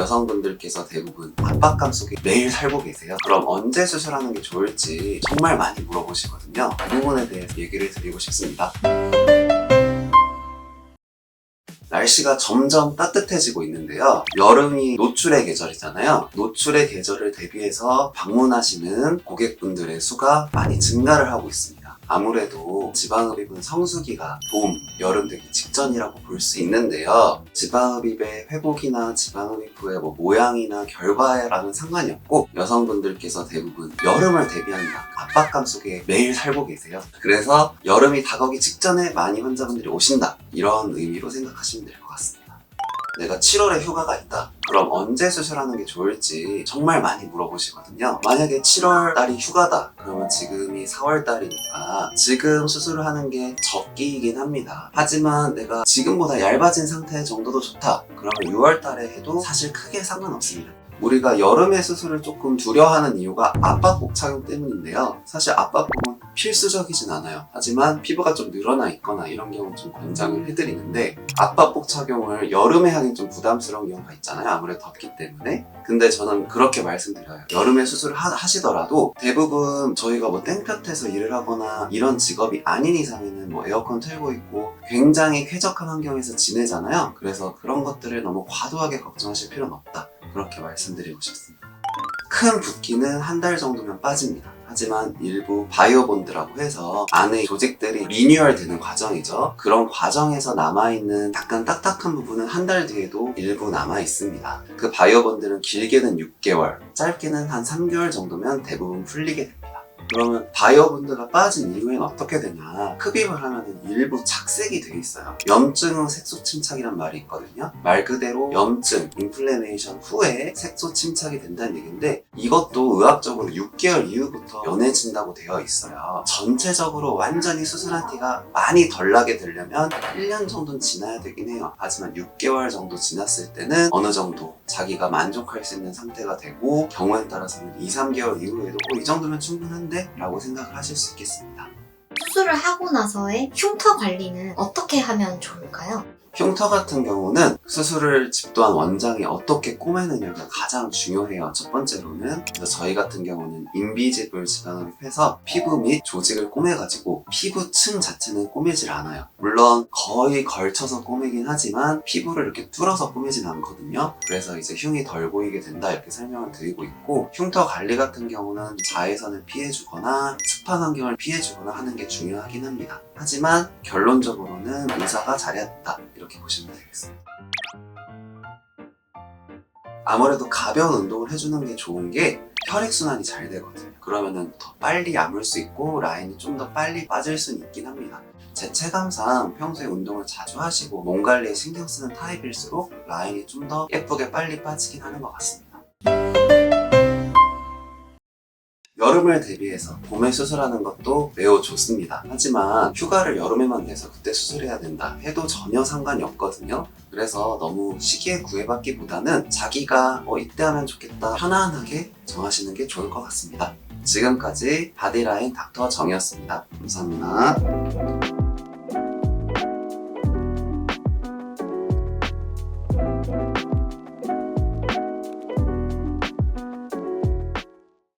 여성분들께서 대부분 압박감 속에 매일 살고 계세요. 그럼 언제 수술하는 게 좋을지 정말 많이 물어보시거든요. 그 부분에 대해서 얘기를 드리고 싶습니다. 날씨가 점점 따뜻해지고 있는데요. 여름이 노출의 계절이잖아요. 노출의 계절을 대비해서 방문하시는 고객분들의 수가 많이 증가를 하고 있습니다. 아무래도 지방흡입은 성수기가 봄, 여름 되기 직전이라고 볼 수 있는데요. 지방흡입의 회복이나 지방흡입 후의 모양이나 결과랑은 상관이 없고 여성분들께서 대부분 여름을 대비한다, 압박감 속에 매일 살고 계세요. 그래서 여름이 다가오기 직전에 많이 환자분들이 오신다, 이런 의미로 생각하시면 될 것 같습니다. 내가 7월에 휴가가 있다. 그럼 언제 수술하는 게 좋을지 정말 많이 물어보시거든요. 만약에 7월 달이 휴가다. 그러면 지금이 4월 달이니까 지금 수술을 하는 게 적기이긴 합니다. 하지만 내가 지금보다 얇아진 상태 정도도 좋다. 그러면 6월 달에 해도 사실 크게 상관없습니다. 우리가 여름에 수술을 조금 두려워하는 이유가 압박복 착용 때문인데요. 사실 압박복은 필수적이진 않아요. 하지만 피부가 좀 늘어나 있거나 이런 경우 좀 권장을 해드리는데, 압박복 착용을 여름에 하긴 좀 부담스러운 경우가 있잖아요. 아무래도 덥기 때문에. 근데 저는 그렇게 말씀드려요. 여름에 수술을 하시더라도 대부분 저희가 땡볕에서 일을 하거나 이런 직업이 아닌 이상에는 에어컨 틀고 있고 굉장히 쾌적한 환경에서 지내잖아요. 그래서 그런 것들을 너무 과도하게 걱정하실 필요는 없다, 그렇게 말씀드리고 싶습니다. 큰 붓기는 한 달 정도면 빠집니다. 하지만 일부 바이오본드라고 해서 안에 조직들이 리뉴얼 되는 과정이죠. 그런 과정에서 남아있는 약간 딱딱한 부분은 한 달 뒤에도 일부 남아있습니다. 그 바이오본드는 길게는 6개월, 짧게는 한 3개월 정도면 대부분 풀리게 됩니다. 그러면 바이오본드가 빠진 이후엔 어떻게 되냐, 흡입을 하면 일부 착색이 돼 있어요. 염증 후 색소 침착이란 말이 있거든요. 말 그대로 염증, 인플레메이션 후에 색소 침착이 된다는 얘기인데, 이것도 의학적으로 6개월 이후부터 연해진다고 되어 있어요. 전체적으로 완전히 수술한 티가 많이 덜 나게 되려면 1년 정도는 지나야 되긴 해요. 하지만 6개월 정도 지났을 때는 어느 정도 자기가 만족할 수 있는 상태가 되고, 경우에 따라서는 2, 3개월 이후에도 이 정도면 충분한데? 라고 생각을 하실 수 있겠습니다. 수술을 하고 나서의 흉터 관리는 어떻게 하면 좋을까요? 흉터 같은 경우는 수술을 집도한 원장이 어떻게 꼬매느냐가 가장 중요해요. 첫 번째로는. 그래서 저희 같은 경우는 인비지블 지방흡입해서 피부 및 조직을 꼬매가지고 피부층 자체는 꼬매질 않아요. 물론 거의 걸쳐서 꼬매긴 하지만 피부를 이렇게 뚫어서 꼬매진 않거든요. 그래서 이제 흉이 덜 보이게 된다, 이렇게 설명을 드리고 있고, 흉터 관리 같은 경우는 자외선을 피해주거나 습한 환경을 피해주거나 하는 게 중요하긴 합니다. 하지만 결론적으로는 의사가 잘했다, 이렇게 보시면 되겠습니다. 아무래도 가벼운 운동을 해주는 게 좋은 게 혈액순환이 잘 되거든요. 그러면은 더 빨리 아물 수 있고 라인이 좀 더 빨리 빠질 수는 있긴 합니다. 제 체감상 평소에 운동을 자주 하시고 몸 관리에 신경 쓰는 타입일수록 라인이 좀 더 예쁘게 빨리 빠지긴 하는 것 같습니다. 여름을 대비해서 봄에 수술하는 것도 매우 좋습니다. 하지만 휴가를 여름에만 내서 그때 수술해야 된다 해도 전혀 상관이 없거든요. 그래서 너무 시기에 구애받기보다는 자기가 이때 하면 좋겠다 편안하게 정하시는 게 좋을 것 같습니다. 지금까지 바디라인 닥터 정이었습니다. 감사합니다.